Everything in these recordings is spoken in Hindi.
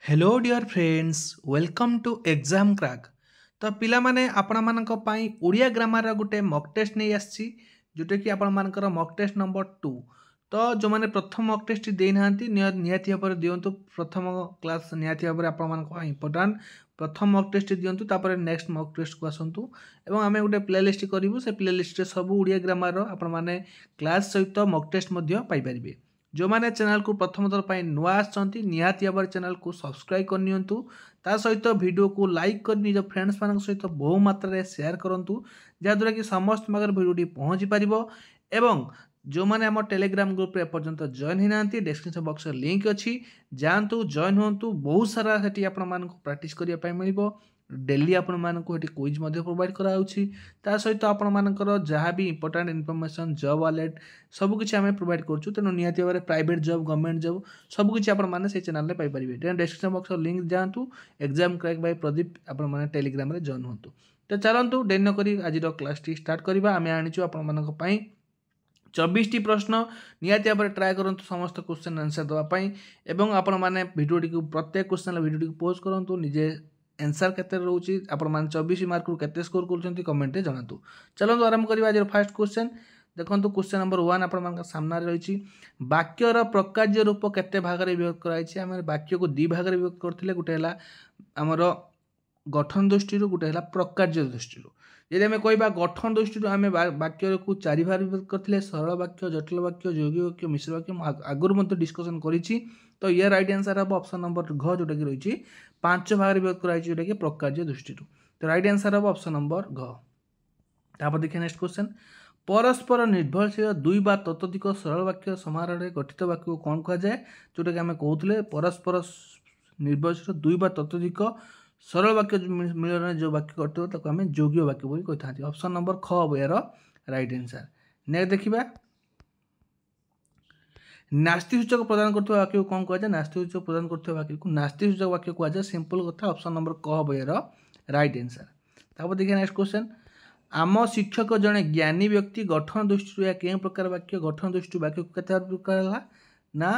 Hello dear friends welcome to exam crack. तो पिला माने आपण मानक पई ओडिया ग्रामर गोटे मॉक टेस्ट नहीं आसी जोटे कि आपण मानकर मॉक टेस्ट नंबर 2। तो जो माने प्रथम मॉक टेस्ट दे नांती निहाती भाବରେ दियंतु प्रथम क्लास निहाती भाବରେ आपण मानक इंपोर्टेंट प्रथम मॉक टेस्ट दियंतु तापर नेक्स्ट मॉक टेस्ट को आसंतु एवं आमे गोटे प्लेलिस्ट करिवु से प्लेलिस्ट रे सब ओडिया ग्रामर आपण माने क्लास सहित मॉक टेस्ट मध्ये पाई परिबे। जो मैंने चैनल को प्रथम थर पर नुआ आसती निहाती भाव चैनल को सब्सक्राइब करनी ता सहित वीडियो को लाइक कर निज फ्रेंड्स मान सहित बहु मात्रा शेयर करूँ जहाद्वारा कि समस्त पाखे भिडियो पहुँची पार एवं जो मैंने आम टेलीग्राम ग्रुप एपर्तंत जॉइन होना डिस्क्रिप्शन बॉक्स लिंक अच्छी जातु जॉइन हूँ बहुत सारा से प्राक्ट करने मिल डेली आपण मानक क्विज प्रोवाइड कराऊँगी ता सहित आपण मानकर जहाँ भी इंपोर्टेंट इनफॉरमेशन जॉब वालेट सबकि आम प्रोवाइड करूँ तेणु निहाती भाव प्राइवेट जॉब गवर्नमेंट जॉब सबकि आपने से चैनल में Piper Tenali description box link जातु एग्जाम क्रैक बाय प्रदीप आपण टेलीग्राम में जॉइन हूँ। तो चलतु डेरी नक आज क्लास टी स्टार्ट करवा आम आनीचु आपण 24टी प्रश्न निहाती भाव ट्राए करूँ समस्त क्वेश्चन आंसर देवाई एवं आपण मैंने भिडियो प्रत्येक क्वेश्चन भिडियो पोस्ट करूँ निजे आंसर केते रोची आपण मान 24 मार्क रु केते स्कोर करछंती कमेंट रे जणातु। चलो आरंभ करिवा आज फर्स्ट क्वेश्चन देखंतु क्वेश्चन नंबर 1 आपण मान सामना रे रहिछि वाक्यर प्रकार्य रूप केते भाग रे विभक्त कराइछि हम वाक्य को दि भाग रे विभक्त करथिले गुटे हला हमर गठन दृष्टि रु गुटे हला प्रकार्य दृष्टि रु यदि आम कहबा गठन दृष्टि रु आम वाक्य को चारि भाग विभक्त करथिले सरल वाक्य जटिल वाक्य योगी वाक्य मिश्र वाक्य आगुर मध्ये डिस्कशन करिछि। तो ये राइट आंसर हम ऑप्शन नंबर घ जोटा कि रही 5 भाग विभक्त कराई जोटा कि प्रकार्य दृष्टि। तो राइट आंसर हम ऑप्शन नंबर घ। तापर देखिए नेक्स्ट क्वेश्चन परस्पर निर्भरशील दुई बा ततोधिक सरल वाक्य समारोह गठित वाक्य को कौन कहा जाए जोटा कि आम कहते परस्पर निर्भरशील दुई बा ततोधिक सरल वाक्य मिलन जो वाक्य गठित आम जोग्य वाक्य बोली कही था। ऑप्शन नंबर ख हम यार राइट आंसर। नेक्स्ट देखिए नास्ति सूचक प्रदान करथिबा वाक्य को कौन कहा जाए नास्ति सूचक प्रदान करथिबा वाक्य को नास्ति सूचक वाक्य कहा जाए सिंपल कथा ऑप्शन नंबर क हम यार राइट आंसर। तापर देखिए नेक्स्ट क्वेश्चन आम शिक्षक जड़े ज्ञानी व्यक्ति गठन दृष्टि या कें प्रकार वाक्य गठन दृष्टि वाक्य को केते प्रकार है ना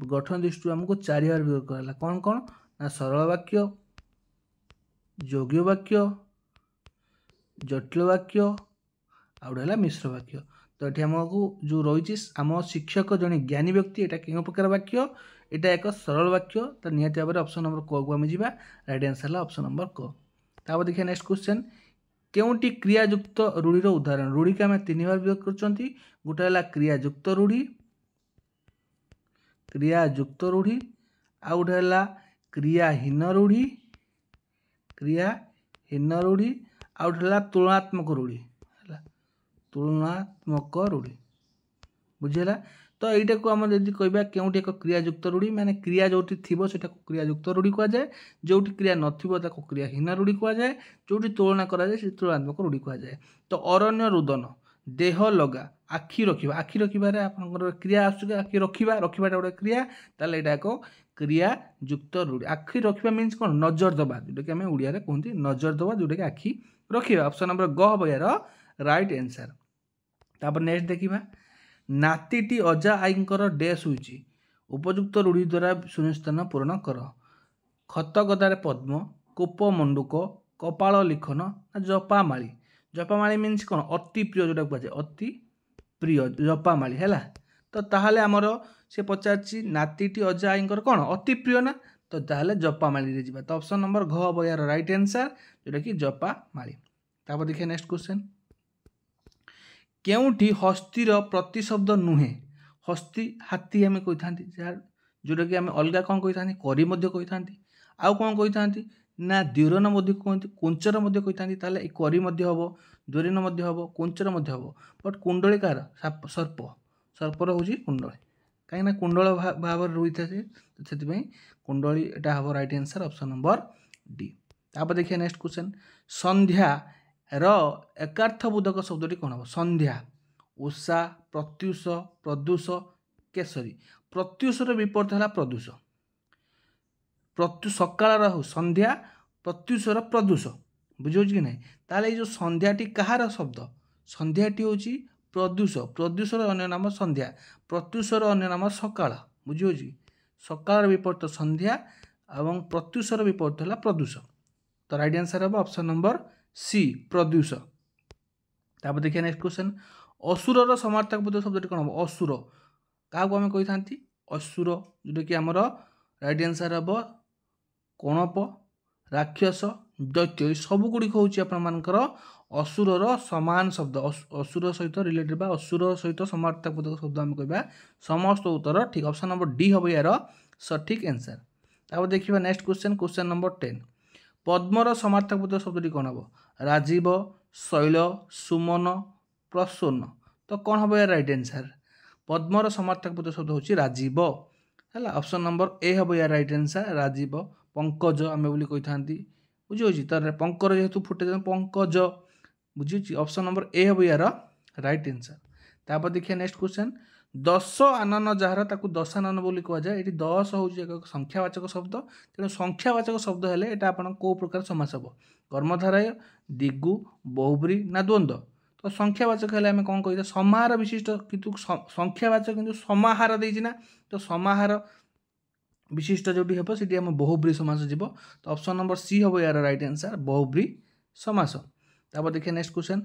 गठन दृष्टि हमको 4 बार विभक्त कराला कौन कौन ना सरल वाक्य योग्य वाक्य जटिल वाक्य आउडा मिश्र वाक्य। तो ये आमको जो रही आम शिक्षक जड़े ज्ञानी व्यक्ति यहाँ क्यों प्रकार वाक्य यहाँ एक सरल वाक्य तो निहाती भाव ऑप्शन नंबर क को आम जा राइट आंसर है ऑप्शन नंबर क। तापर देखिए नेक्स्ट क्वेश्चन केउटी क्रियायुक्त रूढ़ीर उदाहरण रूढ़ी के आम 3 बार विभक्त कर गोटे है क्रियायुक्त रूढ़ी आउ गोटे है क्रियाहीन रूढ़ी आउ गोटे है तुलनात्मक रूढ़ी तुलनात्मक रूढ़ी बुझेगा। तो यहाँ को आम जब कह केउटी एक क्रियायुक्त रूढ़ी माने क्रिया जो थी से क्रियायुक्त रूढ़ी कह जाए जो क्रिया नथिबो ताको क्रियाहीन रूढ़ी कह जाए जो तुलना कराए से तुलनात्मक रूढ़ी कह जाए। तो अरण्य रुदन देह लगा आखि रखिबार आपंकर क्रिया आसुक आखि रखा गोटे क्रिया ताले यहाँ एक क्रियायुक्त रूढ़ी आखि रखा मीन्स कौन नजर दबा जोटा कि आम ओडिया कहते नजर दबा जोटा कि आखि रखा ऑप्शन नंबर ग हम यार राइट आंसर। तापर नेक्स्ट देखा नातीटी अजा आईंकर डैश हुई उपयुक्त रूढ़ी द्वारा सुनिश्चित पूरण कर खत गदारे पद्म कूप मंडूक कपाल लिखन जपामाली मीन्स कौन अति प्रिय जोटा कहुए अति प्रिय जपामाली है। तो ताहले आमर से पचार नातीटी अजा आईंकर कौन अति प्रिय ना तो ताहले जपामाली रे तो ऑप्शन नंबर घ हम यार राइट आंसर जोटा कि जपामाली। तापर देखिए नेक्स्ट क्वेश्चन केउठी हस्तीर प्रतिशब्द नुहे हस्ती हाथी आम कही था जोटा कि आम अलग कौन कही था करी कही था आउ कौन कही था ना द्यूरन कहते कुंचर कही था करी हम द्यूरन हम कुंचर हम बट कुंडली कार सर्प सर्पर हूँ कुंडली कहीं कुंडल भाव रही था से कुंडली यहाँ हम right answer option number D. तापर देखिए नेक्स्ट क्वेश्चन संध्या एकार्थबोधक शब्दी कौन हम संध्या उषा प्रत्युष प्रदूष केसरी प्रत्युषर विपरीत है प्रदूष सकाळ हो संध्या प्रत्युषर प्रदूष बुझे कि नहीं ताले जो संध्याटी कहार शब्द संध्याटी हूँ प्रदूषर अन्य नाम संध्या प्रत्युषर अन्य नाम सकाळ बुझे सकाळ विपरीत संध्या एवं प्रत्युषर विपरीत है प्रदूष। तो राइट आंसर हम ऑप्शन नंबर सी प्रद्यूष। तापर देखिए नेक्स्ट क्वेश्चन असुरर समार्थक बोध शब्द कौन हम असुर क्या आम कही था असुर जोटा कि आमर राइट आंसर हम कणप राक्षस दैत्य सबुगुड़िक हूँ आपर असुरर समान शब्द असुर सहित रिलेटेड बा असुर सहित समार्थक बोधक शब्द आम कह समस्त उत्तर ठीक ऑप्शन नंबर डी हम यार सठिक आंसर। तापर देखिए नेक्स्ट क्वेश्चन क्वेश्चन नंबर 10 पद्मर समार्थक बोधक शब्द कौन हम राजीव शैल सुमन प्रसून्न। तो कौन हम यार राइट आंसर पद्मर समार्थक बोधक शब्द हूँ राजीव है ऑप्शन नंबर ए हम यार राइट आंसर राजीव। पंकज आम बोली कही था बुझे तर पंकर जेहेतु फुटे पंकज बुझे ऑप्शन नंबर ए हम यार राइट आंसर। तापर देखिए नेक्स्ट क्वेश्चन दश आनन जार ताकू दशानन बोली कह जाए ये 10 हूँ एक संख्यावाचक शब्द तेणु संख्यावाचक शब्द है यहाँ आप कौ प्रकार समास हम कर्मधारय दिगु बहुब्री ना द्वंद्व। तो संख्यावाचक है आम कौन कही समाहार विशिष्ट किंतु संख्यावाचक किंतु समाहार देना तो समाहार विशिष्ट जो है आम बहुब्री समास जीव। तो ऑप्शन नंबर सी हम यार राइट आंसर बहुब्री समास। तापर देखिए नेक्स्ट क्वेश्चन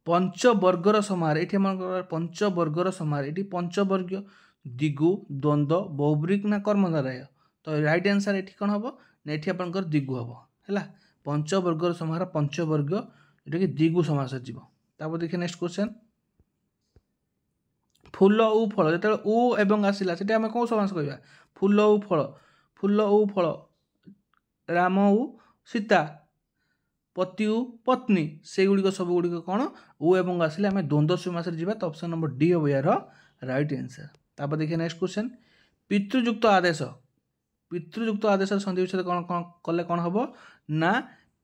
पंचवर्गर समाहार ये पंचवर्गर समाहार ये पंचवर्ग दिगु द्वंद्व बहुब्रीक ना कर्मधारय। तो राइट आंसर ये कौन हम ये आपंकर दिगु हम है पंचवर्गर समाहार पंचवर्ग जोटा कि दिगु समास जीव। तापर देखिए नेक्स्ट क्वेश्चन फूल उ फल जो उ एवं आसला से आम कौन समास कह फूल उ फल राम उ सीता पति उ पत्नी से गुड़िक सब गुड़िक कौन उ एवं आसिले आम द्वंद्व समास जा। तो ऑप्शन नंबर डी हम यार राइट आंसर। तापर देखिए नेक्स्ट क्वेश्चन पितृयुक्त आदेश संधि विच्छेद कौन कौन कले कौन हम ना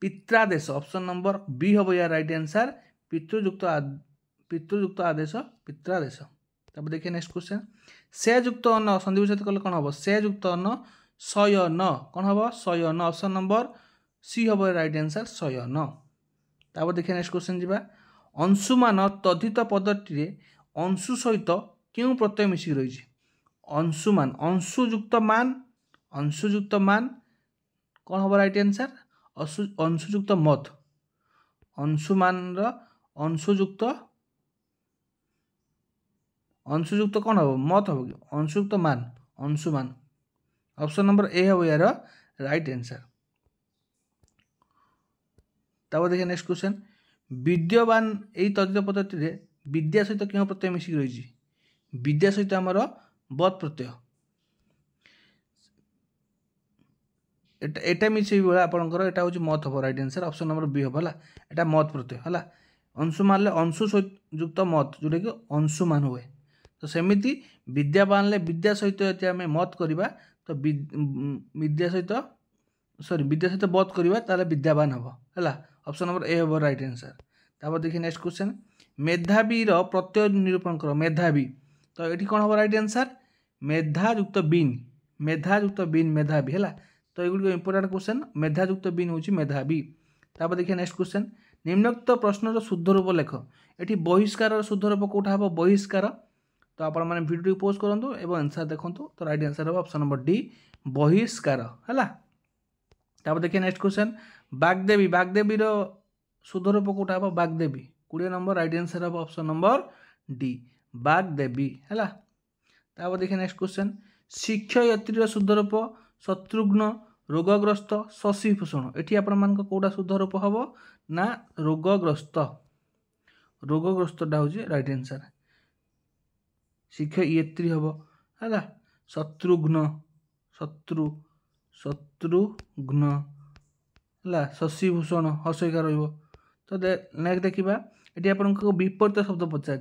पित्रादेश ऑप्शन नंबर बी हम यार राइट आंसर पितृयुक्त आदेश पित्रादेश। तापर देखिए नेक्स्ट क्वेश्चन से युक्त अन्न संधि विच्छेद कले कौन हम से युक्त अन्न शयन कौन हम शयन ऑप्शन नंबर सी हम राइट आंसर शयन। तापर देखिए नेक्स्ट क्वेश्चन जी अंशुमान तद्धित पदटी अंशु सहित क्यों प्रत्यय मिसिक रही अंशुमान अंशुयुक्त मान कौन हम राइट आंसर अंशुयुक्त मत अंशुमान अंशुयुक्त कौन हम मत हम अंशुयुक्त मान अंशुमान ऑप्शन नंबर ए हम यार राइट आंसर। तापर देखिए नेक्स्ट क्वेश्चन विद्यमान यही तद्धित पद्धति विद्या सहित क्यों प्रत्यय मिसिक रही विद्या सहित आमर बद प्रत्यय एटा मिसे भाई आपंकर यहाँ हूँ मत हम right answer option number B हम है मत प्रत्यय है अंशुमान अंशु युक्त मत जोटा कि अंशुमान हुए। तो सेमती विद्यावान विद्या सहित यदि आम मत करवा तो विद्या सहित बद करवा ताले विद्यावान हम है ऑप्शन नंबर ए हम राइट आंसर। तापर देखिए नेक्स्ट क्वेश्चन मेधावी प्रत्यय निरूपण कर मेधावी तो ये कौन हम राइट आंसर मेधायुक्त बीन मेधावी है। तो ये इंपोर्टेंट क्वेश्चन मेधायुक्त बीन हूँ मेधावी। तापर देखिए नेक्स्ट क्वेश्चन निम्नोक्त प्रश्नर शुद्ध रूप लेख ये बहिष्कार शुद्ध रूप कौटा हम बहिष्कार। तो आप भिडियो पोस्ट करूँ और आंसर देखूँ। तो राइट आंसर हम ऑप्शन नंबर डी बहिष्कार है। तापर देखिए नेक्स्ट क्वेश्चन बागदेवी शुद्ध रूप कौटा हम बागदेवी 20 नंबर राइट आंसर हम ऑप्शन नंबर डी बागदेवी है। तापर देखिए नेक्स्ट क्वेश्चन शिक्षयत्री शुद्ध रूप शत्रुघ्न रोगग्रस्त शशिभूषण ये आपण कौटा शुद्ध रूप हम ना रोगग्रस्ता हूँ राइट आंसर शिक्षयत्री हम है शत्रुघ्न शत्रुघ्न है शशिभूषण हर्षकार रही। तो नेक्स्ट देखा ये आपको विपरीत शब्द पचार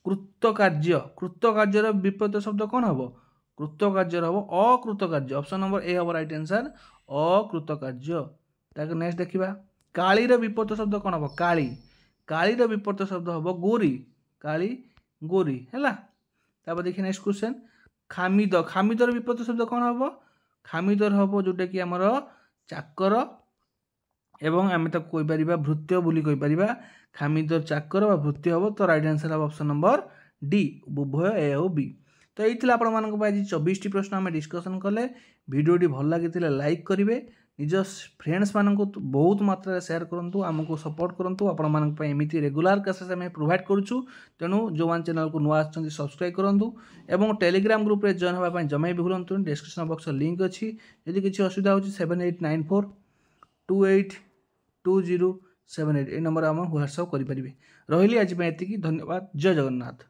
कृतकार्य विपरीत शब्द कौन हम कृतकार्य हम अकृतकार्य ऑप्शन नंबर ए हम राइट आंसर अकृतकार्य। नेक्स्ट देखा कालीर विपरीत शब्द कौन हम कालीर विपरीत शब्द हम गोरी है। तापर देखिए नेक्स्ट क्वेश्चन खामिदर विपरीत शब्द कौन हम खामिदर हम जोटा कि आमर चाकर एवं आम ताको कहीपर भृत्य बोली कहीपर खामिदर चाकर भृत्य हम। तो राइट आंसर हम ऑप्शन नंबर डी उभय ए और बी। तो ये आज 24 प्रश्न आम डिस्कसन कले। भिडियोटी भल लगी लाइक करेंगे, निज फ्रेंड्स मान बहुत मात्रा शेयर करूँ, आमको सपोर्ट करूँ। आपण एमती रेगुलर क्लासेस आम प्रोवाइड करूँ, तेणु जो मान चैनल को नुआ सब्सक्राइब करूँ और टेलीग्राम ग्रुप रे जॉइन होगा जमा भी भूलु। डिस्क्रिप्शन बॉक्स लिंक अच्छी, जदि किसी असुविधा हो 7894282078 ये नंबर आम व्हाट्सअप करेंगे। रही आज ये, धन्यवाद। जय जगन्नाथ।